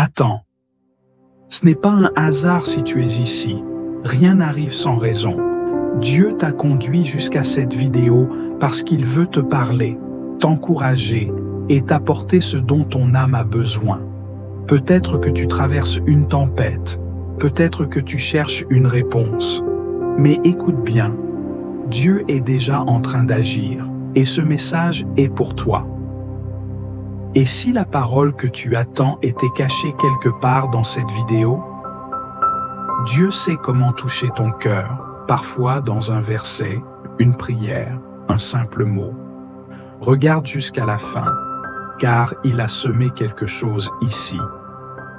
Attends. Ce n'est pas un hasard si tu es ici. Rien n'arrive sans raison. Dieu t'a conduit jusqu'à cette vidéo parce qu'il veut te parler, t'encourager et t'apporter ce dont ton âme a besoin. Peut-être que tu traverses une tempête, peut-être que tu cherches une réponse. Mais écoute bien, Dieu est déjà en train d'agir et ce message est pour toi. Et si la parole que tu attends était cachée quelque part dans cette vidéo? Dieu sait comment toucher ton cœur, parfois dans un verset, une prière, un simple mot. Regarde jusqu'à la fin, car il a semé quelque chose ici,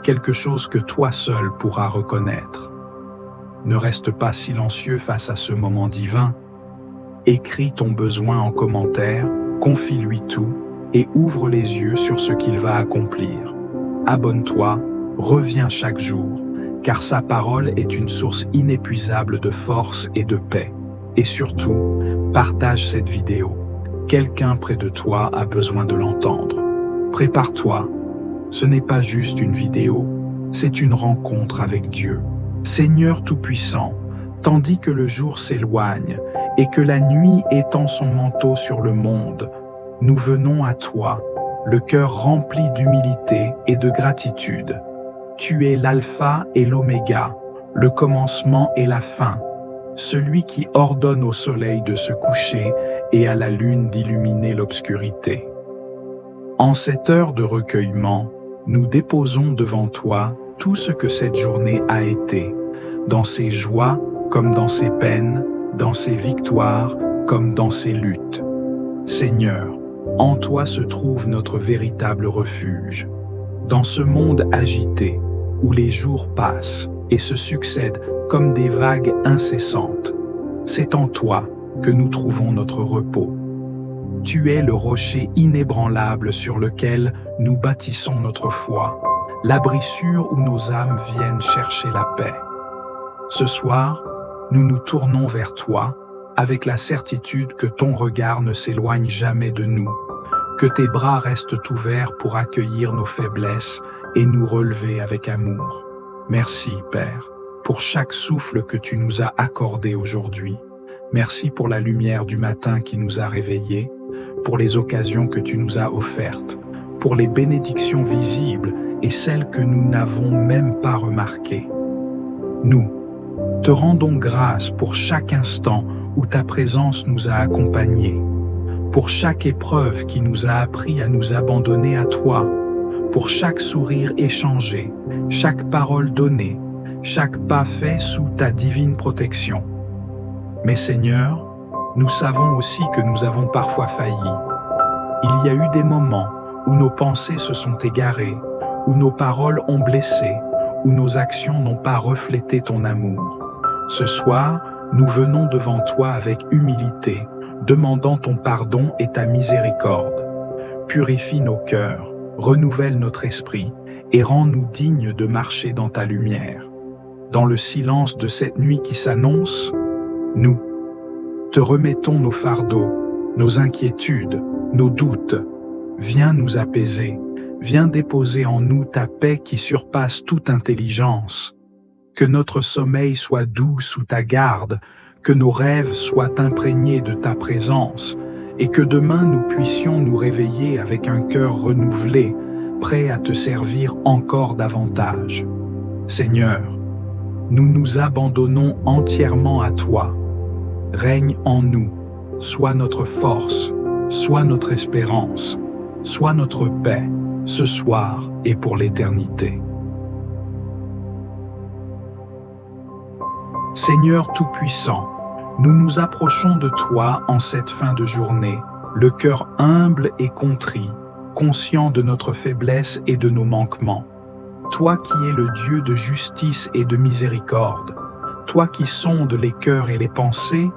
quelque chose que toi seul pourras reconnaître. Ne reste pas silencieux face à ce moment divin. Écris ton besoin en commentaire, confie-lui tout et ouvre les yeux sur ce qu'il va accomplir. Abonne-toi, reviens chaque jour, car sa parole est une source inépuisable de force et de paix. Et surtout, partage cette vidéo. Quelqu'un près de toi a besoin de l'entendre. Prépare-toi. Ce n'est pas juste une vidéo, c'est une rencontre avec Dieu. Seigneur Tout-Puissant, tandis que le jour s'éloigne et que la nuit étend son manteau sur le monde, nous venons à toi, le cœur rempli d'humilité et de gratitude. Tu es l'alpha et l'oméga, le commencement et la fin, celui qui ordonne au soleil de se coucher et à la lune d'illuminer l'obscurité. En cette heure de recueillement, nous déposons devant toi tout ce que cette journée a été, dans ses joies comme dans ses peines, dans ses victoires comme dans ses luttes. Seigneur, en toi se trouve notre véritable refuge. Dans ce monde agité, où les jours passent et se succèdent comme des vagues incessantes, c'est en toi que nous trouvons notre repos. Tu es le rocher inébranlable sur lequel nous bâtissons notre foi, l'abri sûr où nos âmes viennent chercher la paix. Ce soir, nous nous tournons vers toi avec la certitude que ton regard ne s'éloigne jamais de nous, que tes bras restent ouverts pour accueillir nos faiblesses et nous relever avec amour. Merci, Père, pour chaque souffle que tu nous as accordé aujourd'hui. Merci pour la lumière du matin qui nous a réveillés, pour les occasions que tu nous as offertes, pour les bénédictions visibles et celles que nous n'avons même pas remarquées. Nous te rendons grâce pour chaque instant où ta présence nous a accompagnés, pour chaque épreuve qui nous a appris à nous abandonner à toi, pour chaque sourire échangé, chaque parole donnée, chaque pas fait sous ta divine protection. Mais Seigneur, nous savons aussi que nous avons parfois failli. Il y a eu des moments où nos pensées se sont égarées, où nos paroles ont blessé, où nos actions n'ont pas reflété ton amour. Ce soir, nous venons devant toi avec humilité, demandant ton pardon et ta miséricorde. Purifie nos cœurs, renouvelle notre esprit et rends-nous dignes de marcher dans ta lumière. Dans le silence de cette nuit qui s'annonce, nous te remettons nos fardeaux, nos inquiétudes, nos doutes. Viens nous apaiser, viens déposer en nous ta paix qui surpasse toute intelligence. Que notre sommeil soit doux sous ta garde, que nos rêves soient imprégnés de ta présence, et que demain nous puissions nous réveiller avec un cœur renouvelé, prêt à te servir encore davantage. Seigneur, nous nous abandonnons entièrement à toi. Règne en nous, sois notre force, sois notre espérance, sois notre paix, ce soir et pour l'éternité. Seigneur Tout-Puissant, nous nous approchons de toi en cette fin de journée, le cœur humble et contrit, conscient de notre faiblesse et de nos manquements. Toi qui es le Dieu de justice et de miséricorde, toi qui sondes les cœurs et les pensées,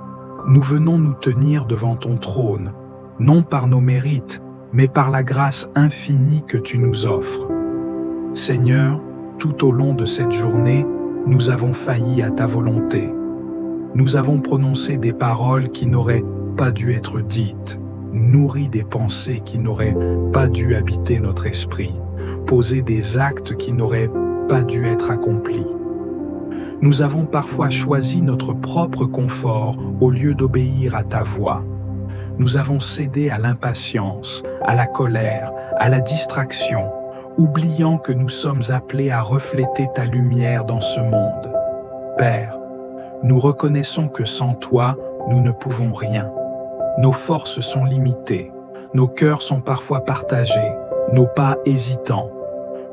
nous venons nous tenir devant ton trône, non par nos mérites, mais par la grâce infinie que tu nous offres. Seigneur, tout au long de cette journée, nous avons failli à ta volonté. Nous avons prononcé des paroles qui n'auraient pas dû être dites, nourri des pensées qui n'auraient pas dû habiter notre esprit, posé des actes qui n'auraient pas dû être accomplis. Nous avons parfois choisi notre propre confort au lieu d'obéir à ta voix. Nous avons cédé à l'impatience, à la colère, à la distraction, oubliant que nous sommes appelés à refléter ta lumière dans ce monde. Père, nous reconnaissons que sans toi, nous ne pouvons rien. Nos forces sont limitées, nos cœurs sont parfois partagés, nos pas hésitants.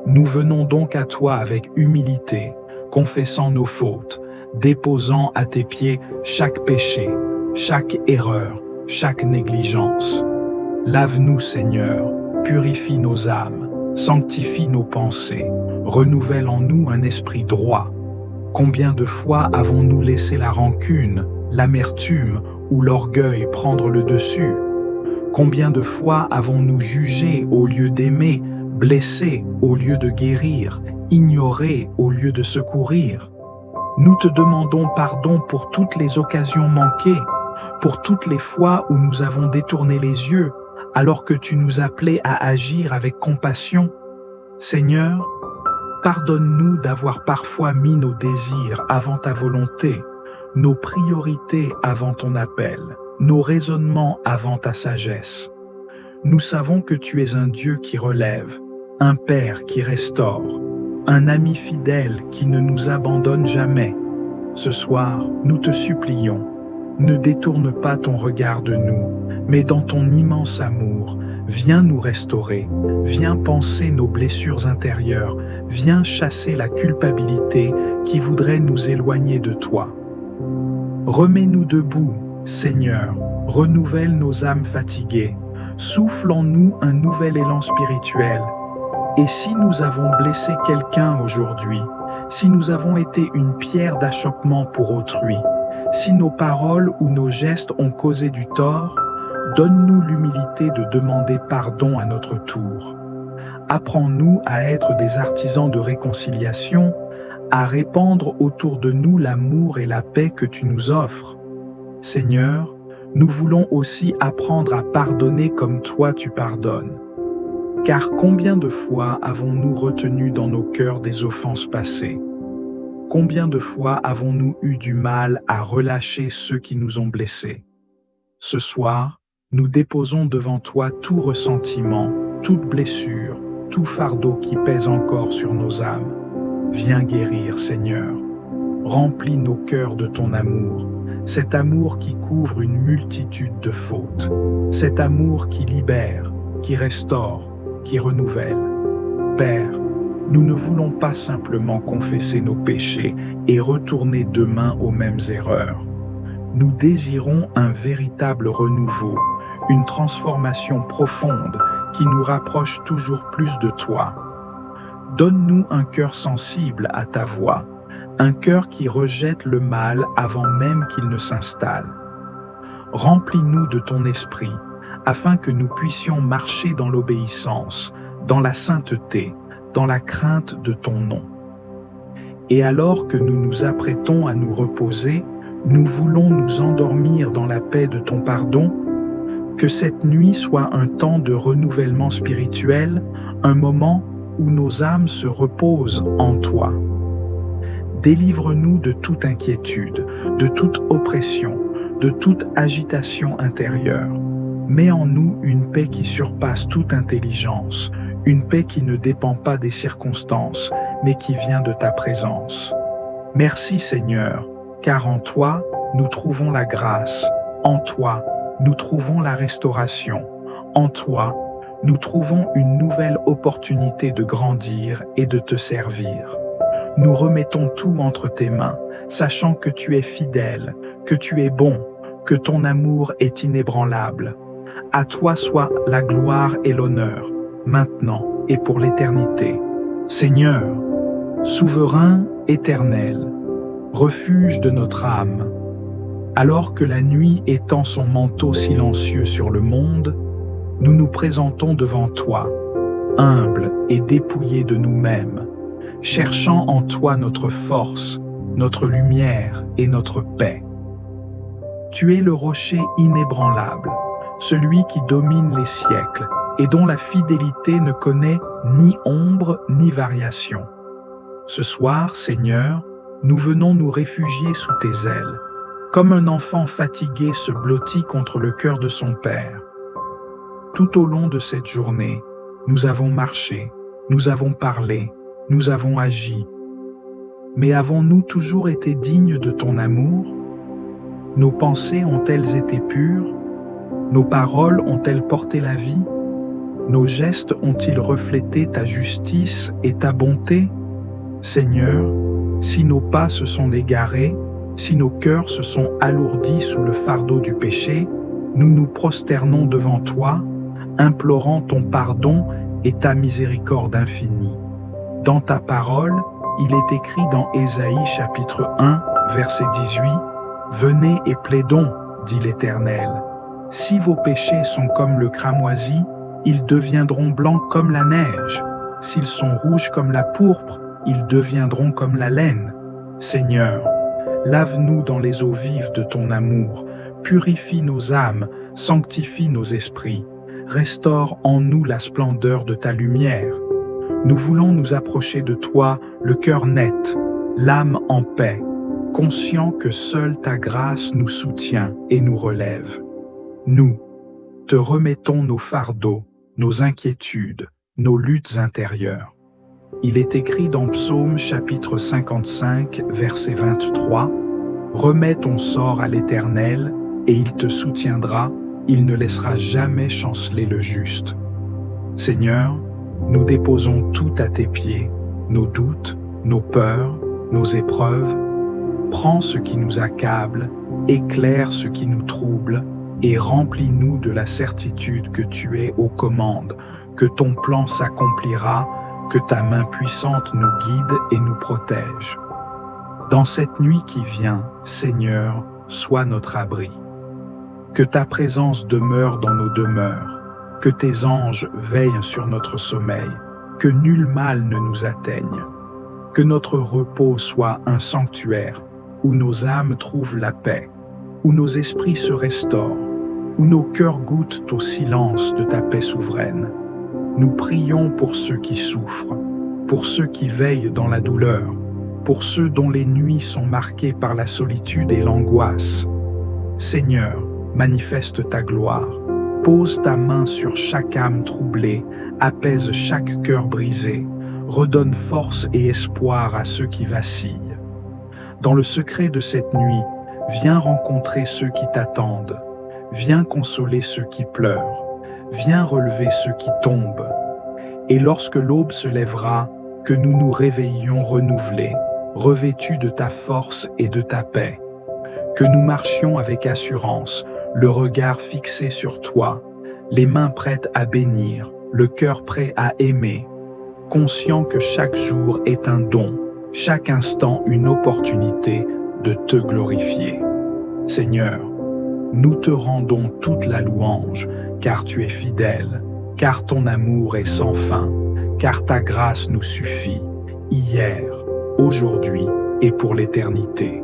Nous venons donc à toi avec humilité, confessant nos fautes, déposant à tes pieds chaque péché, chaque erreur, chaque négligence. Lave-nous, Seigneur, purifie nos âmes, sanctifie nos pensées, renouvelle en nous un esprit droit. Combien de fois avons-nous laissé la rancune, l'amertume ou l'orgueil prendre le dessus? Combien de fois avons-nous jugé au lieu d'aimer, blessé au lieu de guérir, ignoré au lieu de secourir? Nous te demandons pardon pour toutes les occasions manquées, pour toutes les fois où nous avons détourné les yeux, alors que tu nous appelais à agir avec compassion. Seigneur, pardonne-nous d'avoir parfois mis nos désirs avant ta volonté, nos priorités avant ton appel, nos raisonnements avant ta sagesse. Nous savons que tu es un Dieu qui relève, un Père qui restaure, un ami fidèle qui ne nous abandonne jamais. Ce soir, nous te supplions, ne détourne pas ton regard de nous, mais dans ton immense amour, viens nous restaurer, viens panser nos blessures intérieures, viens chasser la culpabilité qui voudrait nous éloigner de toi. Remets-nous debout, Seigneur, renouvelle nos âmes fatiguées, souffle en nous un nouvel élan spirituel. Et si nous avons blessé quelqu'un aujourd'hui, si nous avons été une pierre d'achoppement pour autrui, si nos paroles ou nos gestes ont causé du tort, donne-nous l'humilité de demander pardon à notre tour. Apprends-nous à être des artisans de réconciliation, à répandre autour de nous l'amour et la paix que tu nous offres. Seigneur, nous voulons aussi apprendre à pardonner comme toi tu pardonnes. Car combien de fois avons-nous retenu dans nos cœurs des offenses passées? Combien de fois avons-nous eu du mal à relâcher ceux qui nous ont blessés? Ce soir, nous déposons devant toi tout ressentiment, toute blessure, tout fardeau qui pèse encore sur nos âmes. Viens guérir, Seigneur. Remplis nos cœurs de ton amour, cet amour qui couvre une multitude de fautes, cet amour qui libère, qui restaure, qui renouvelle. Père, nous ne voulons pas simplement confesser nos péchés et retourner demain aux mêmes erreurs. Nous désirons un véritable renouveau, une transformation profonde qui nous rapproche toujours plus de toi. Donne-nous un cœur sensible à ta voix, un cœur qui rejette le mal avant même qu'il ne s'installe. Remplis-nous de ton esprit, afin que nous puissions marcher dans l'obéissance, dans la sainteté, dans la crainte de ton nom. Et alors que nous nous apprêtons à nous reposer, nous voulons nous endormir dans la paix de ton pardon. Que cette nuit soit un temps de renouvellement spirituel, un moment où nos âmes se reposent en toi. Délivre-nous de toute inquiétude, de toute oppression, de toute agitation intérieure. Mets en nous une paix qui surpasse toute intelligence, une paix qui ne dépend pas des circonstances, mais qui vient de ta présence. Merci Seigneur, car en toi, nous trouvons la grâce, en toi, nous trouvons la restauration, en toi, nous trouvons une nouvelle opportunité de grandir et de te servir. Nous remettons tout entre tes mains, sachant que tu es fidèle, que tu es bon, que ton amour est inébranlable. À toi soit la gloire et l'honneur, maintenant et pour l'éternité. Seigneur, souverain éternel, refuge de notre âme, alors que la nuit étend son manteau silencieux sur le monde, nous nous présentons devant toi, humbles et dépouillés de nous-mêmes, cherchant en toi notre force, notre lumière et notre paix. Tu es le rocher inébranlable, celui qui domine les siècles et dont la fidélité ne connaît ni ombre ni variation. Ce soir, Seigneur, nous venons nous réfugier sous tes ailes, comme un enfant fatigué se blottit contre le cœur de son Père. Tout au long de cette journée, nous avons marché, nous avons parlé, nous avons agi. Mais avons-nous toujours été dignes de ton amour? Nos pensées ont-elles été pures? Nos paroles ont-elles porté la vie? Nos gestes ont-ils reflété ta justice et ta bonté? Seigneur, si nos pas se sont égarés, si nos cœurs se sont alourdis sous le fardeau du péché, nous nous prosternons devant toi, implorant ton pardon et ta miséricorde infinie. Dans ta parole, il est écrit dans Ésaïe chapitre 1, verset 18, « Venez et plaidons, dit l'Éternel. Si vos péchés sont comme le cramoisi, ils deviendront blancs comme la neige. S'ils sont rouges comme la pourpre, ils deviendront comme la laine. Seigneur, lave-nous dans les eaux vives de ton amour, purifie nos âmes, sanctifie nos esprits, restaure en nous la splendeur de ta lumière. Nous voulons nous approcher de toi, le cœur net, l'âme en paix, conscient que seule ta grâce nous soutient et nous relève. Nous te remettons nos fardeaux, nos inquiétudes, nos luttes intérieures. Il est écrit dans Psaume chapitre 55, verset 23, « Remets ton sort à l'Éternel, et il te soutiendra, il ne laissera jamais chanceler le juste. » Seigneur, nous déposons tout à tes pieds, nos doutes, nos peurs, nos épreuves. Prends ce qui nous accable, éclaire ce qui nous trouble, et remplis-nous de la certitude que tu es aux commandes, que ton plan s'accomplira, que ta main puissante nous guide et nous protège. Dans cette nuit qui vient, Seigneur, sois notre abri. Que ta présence demeure dans nos demeures, que tes anges veillent sur notre sommeil, que nul mal ne nous atteigne, que notre repos soit un sanctuaire, où nos âmes trouvent la paix, où nos esprits se restaurent, où nos cœurs goûtent au silence de ta paix souveraine. Nous prions pour ceux qui souffrent, pour ceux qui veillent dans la douleur, pour ceux dont les nuits sont marquées par la solitude et l'angoisse. Seigneur, manifeste ta gloire, pose ta main sur chaque âme troublée, apaise chaque cœur brisé, redonne force et espoir à ceux qui vacillent. Dans le secret de cette nuit, viens rencontrer ceux qui t'attendent, viens consoler ceux qui pleurent, viens relever ceux qui tombent. Et lorsque l'aube se lèvera, que nous nous réveillions renouvelés, revêtus de ta force et de ta paix. Que nous marchions avec assurance, le regard fixé sur toi, les mains prêtes à bénir, le cœur prêt à aimer, conscient que chaque jour est un don, chaque instant une opportunité de te glorifier. Seigneur, nous te rendons toute la louange, car tu es fidèle, car ton amour est sans fin, car ta grâce nous suffit, hier, aujourd'hui et pour l'éternité.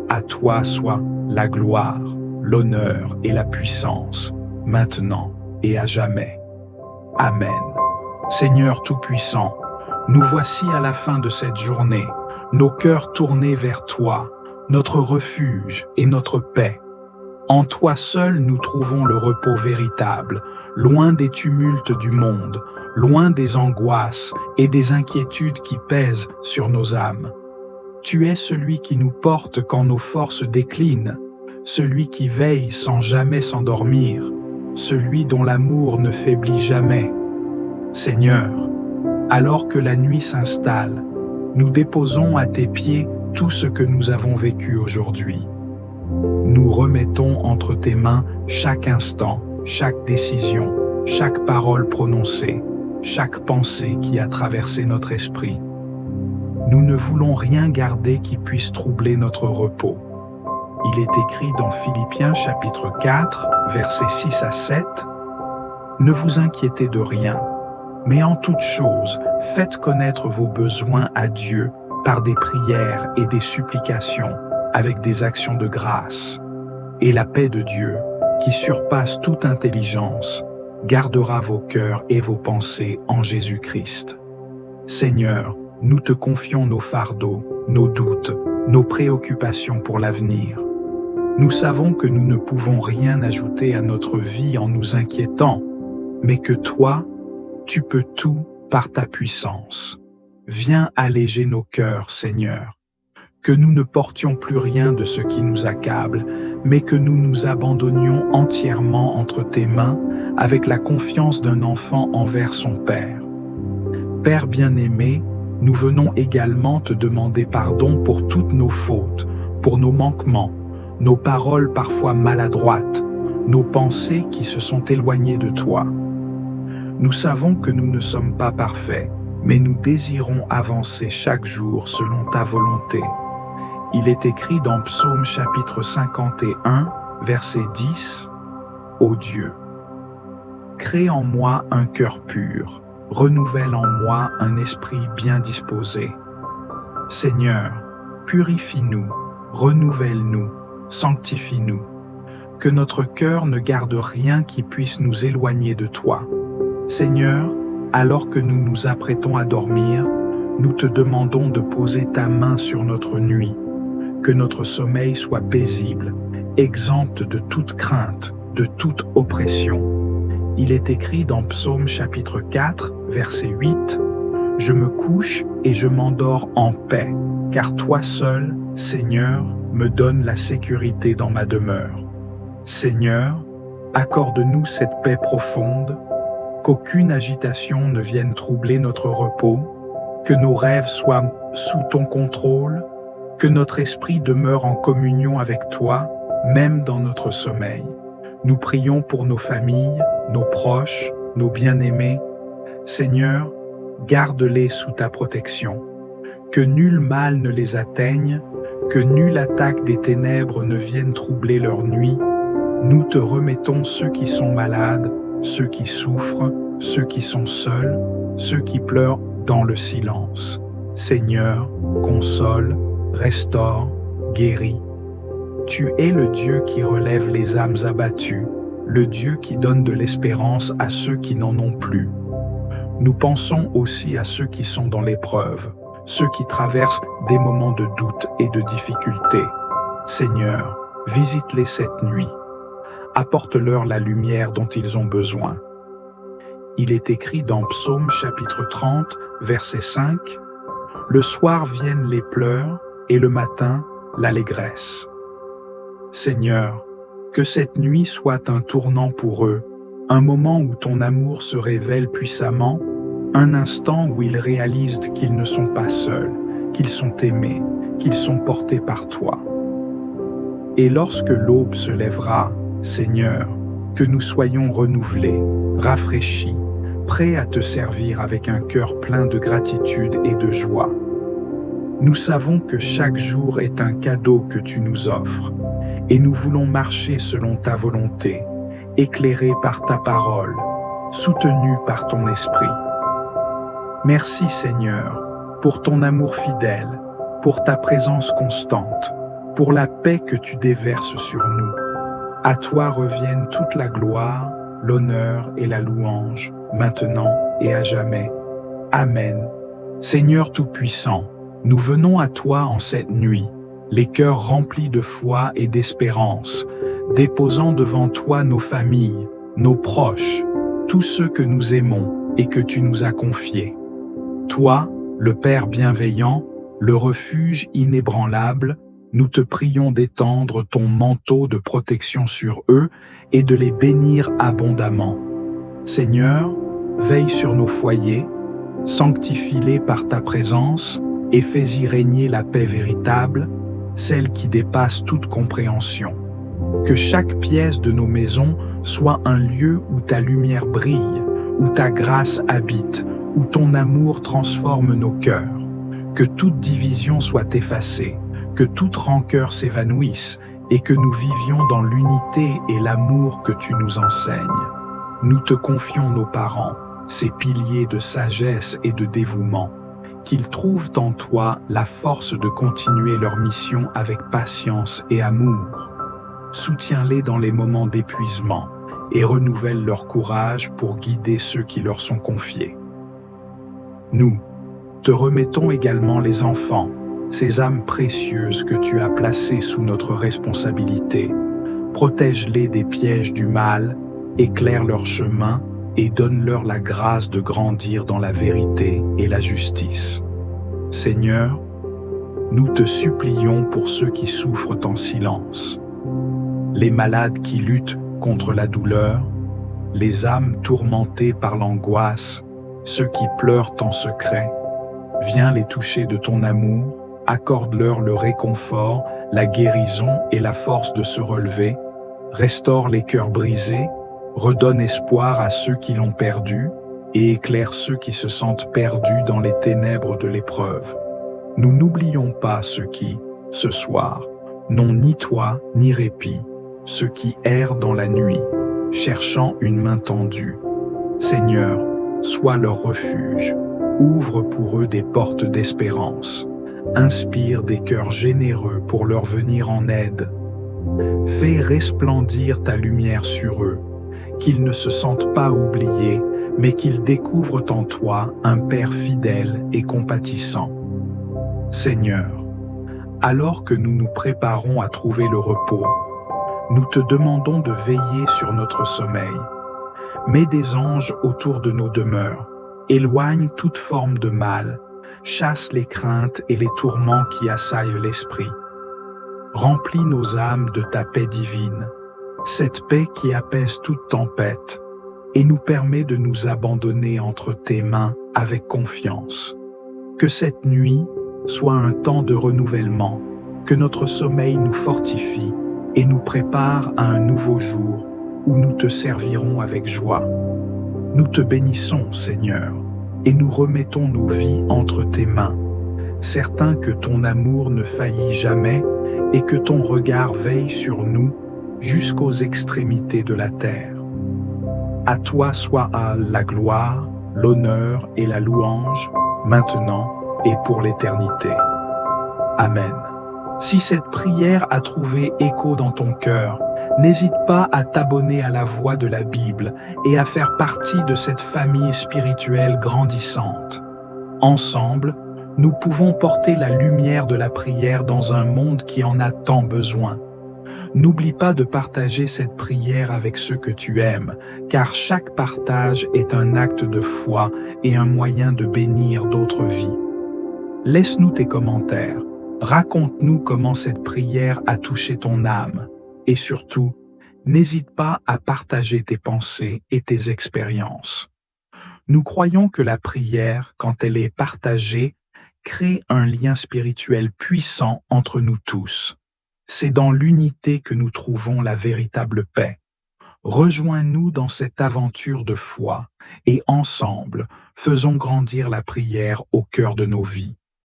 À toi soit la gloire, l'honneur et la puissance, maintenant et à jamais. Amen. Seigneur Tout-Puissant, nous voici à la fin de cette journée, nos cœurs tournés vers toi, notre refuge et notre paix. En toi seul nous trouvons le repos véritable, loin des tumultes du monde, loin des angoisses et des inquiétudes qui pèsent sur nos âmes. Tu es celui qui nous porte quand nos forces déclinent, celui qui veille sans jamais s'endormir, celui dont l'amour ne faiblit jamais. Seigneur, alors que la nuit s'installe, nous déposons à tes pieds tout ce que nous avons vécu aujourd'hui. Nous remettons entre tes mains chaque instant, chaque décision, chaque parole prononcée, chaque pensée qui a traversé notre esprit. Nous ne voulons rien garder qui puisse troubler notre repos. Il est écrit dans Philippiens chapitre 4, versets 6 à 7, « Ne vous inquiétez de rien, mais en toute chose, faites connaître vos besoins à Dieu par des prières et des supplications, avec des actions de grâce. Et la paix de Dieu, qui surpasse toute intelligence, gardera vos cœurs et vos pensées en Jésus-Christ. Seigneur, nous te confions nos fardeaux, nos doutes, nos préoccupations pour l'avenir. Nous savons que nous ne pouvons rien ajouter à notre vie en nous inquiétant, mais que toi, tu peux tout par ta puissance. Viens alléger nos cœurs, Seigneur. Que nous ne portions plus rien de ce qui nous accable, mais que nous nous abandonnions entièrement entre tes mains avec la confiance d'un enfant envers son Père. Père bien-aimé, nous venons également te demander pardon pour toutes nos fautes, pour nos manquements, nos paroles parfois maladroites, nos pensées qui se sont éloignées de toi. Nous savons que nous ne sommes pas parfaits, mais nous désirons avancer chaque jour selon ta volonté. Il est écrit dans Psaume chapitre 51, verset 10, « Ô Dieu, crée en moi un cœur pur, renouvelle en moi un esprit bien disposé. Seigneur, purifie-nous, renouvelle-nous, sanctifie-nous, que notre cœur ne garde rien qui puisse nous éloigner de toi. Seigneur, alors que nous nous apprêtons à dormir, nous te demandons de poser ta main sur notre nuit, que notre sommeil soit paisible, exempt de toute crainte, de toute oppression. Il est écrit dans Psaume chapitre 4, verset 8, « Je me couche et je m'endors en paix, car toi seul, Seigneur, me donnes la sécurité dans ma demeure. Seigneur, accorde-nous cette paix profonde, qu'aucune agitation ne vienne troubler notre repos, que nos rêves soient sous ton contrôle, que notre esprit demeure en communion avec toi, même dans notre sommeil. Nous prions pour nos familles, nos proches, nos bien-aimés. Seigneur, garde-les sous ta protection. Que nul mal ne les atteigne, que nulle attaque des ténèbres ne vienne troubler leur nuit. Nous te remettons ceux qui sont malades, ceux qui souffrent, ceux qui sont seuls, ceux qui pleurent dans le silence. Seigneur, console, restaure, guéris. Tu es le Dieu qui relève les âmes abattues, le Dieu qui donne de l'espérance à ceux qui n'en ont plus. Nous pensons aussi à ceux qui sont dans l'épreuve, ceux qui traversent des moments de doute et de difficulté. Seigneur, visite-les cette nuit. Apporte-leur la lumière dont ils ont besoin. Il est écrit dans Psaume chapitre 30, verset 5, « Le soir viennent les pleurs et le matin l'allégresse. » Seigneur, que cette nuit soit un tournant pour eux, un moment où ton amour se révèle puissamment, un instant où ils réalisent qu'ils ne sont pas seuls, qu'ils sont aimés, qu'ils sont portés par toi. Et lorsque l'aube se lèvera, Seigneur, que nous soyons renouvelés, rafraîchis, prêts à te servir avec un cœur plein de gratitude et de joie. Nous savons que chaque jour est un cadeau que tu nous offres, et nous voulons marcher selon ta volonté, éclairés par ta parole, soutenus par ton esprit. Merci Seigneur, pour ton amour fidèle, pour ta présence constante, pour la paix que tu déverses sur nous. À toi reviennent toute la gloire, l'honneur et la louange, maintenant et à jamais. Amen. Seigneur Tout-Puissant, nous venons à toi en cette nuit, les cœurs remplis de foi et d'espérance, déposant devant toi nos familles, nos proches, tous ceux que nous aimons et que tu nous as confiés. Toi, le Père bienveillant, le refuge inébranlable, nous te prions d'étendre ton manteau de protection sur eux et de les bénir abondamment. Seigneur, veille sur nos foyers, sanctifie-les par ta présence et fais-y régner la paix véritable, celle qui dépasse toute compréhension. Que chaque pièce de nos maisons soit un lieu où ta lumière brille, où ta grâce habite, où ton amour transforme nos cœurs. Que toute division soit effacée, que toute rancœur s'évanouisse et que nous vivions dans l'unité et l'amour que tu nous enseignes. Nous te confions nos parents, ces piliers de sagesse et de dévouement, qu'ils trouvent en toi la force de continuer leur mission avec patience et amour. soutiens-les dans les moments d'épuisement et renouvelle leur courage pour guider ceux qui leur sont confiés. Nous te remettons également les enfants, ces âmes précieuses que tu as placées sous notre responsabilité. Protège-les des pièges du mal, éclaire leur chemin et donne-leur la grâce de grandir dans la vérité et la justice. Seigneur, nous te supplions pour ceux qui souffrent en silence, les malades qui luttent contre la douleur, les âmes tourmentées par l'angoisse, ceux qui pleurent en secret. Viens les toucher de ton amour, accorde-leur le réconfort, la guérison et la force de se relever, restaure les cœurs brisés, redonne espoir à ceux qui l'ont perdu et éclaire ceux qui se sentent perdus dans les ténèbres de l'épreuve. Nous n'oublions pas ceux qui, ce soir, n'ont ni toit ni répit, ceux qui errent dans la nuit, cherchant une main tendue. Seigneur, sois leur refuge, ouvre pour eux des portes d'espérance, inspire des cœurs généreux pour leur venir en aide. Fais resplendir ta lumière sur eux, qu'ils ne se sentent pas oubliés, mais qu'ils découvrent en toi un Père fidèle et compatissant. Seigneur, alors que nous nous préparons à trouver le repos, nous te demandons de veiller sur notre sommeil. Mets des anges autour de nos demeures, éloigne toute forme de mal, chasse les craintes et les tourments qui assaillent l'esprit. Remplis nos âmes de ta paix divine, cette paix qui apaise toute tempête et nous permet de nous abandonner entre tes mains avec confiance. Que cette nuit soit un temps de renouvellement, que notre sommeil nous fortifie et nous prépare à un nouveau jour où nous te servirons avec joie. Nous te bénissons, Seigneur, et nous remettons nos vies entre tes mains, certains que ton amour ne faillit jamais et que ton regard veille sur nous jusqu'aux extrémités de la terre. À toi soit la gloire, l'honneur et la louange, maintenant et pour l'éternité. Amen. Si cette prière a trouvé écho dans ton cœur, n'hésite pas à t'abonner à la Voix de la Bible et à faire partie de cette famille spirituelle grandissante. Ensemble, nous pouvons porter la lumière de la prière dans un monde qui en a tant besoin. N'oublie pas de partager cette prière avec ceux que tu aimes, car chaque partage est un acte de foi et un moyen de bénir d'autres vies. Laisse-nous tes commentaires, raconte-nous comment cette prière a touché ton âme, et surtout, n'hésite pas à partager tes pensées et tes expériences. Nous croyons que la prière, quand elle est partagée, crée un lien spirituel puissant entre nous tous. C'est dans l'unité que nous trouvons la véritable paix. Rejoins-nous dans cette aventure de foi et ensemble, faisons grandir la prière au cœur de nos vies.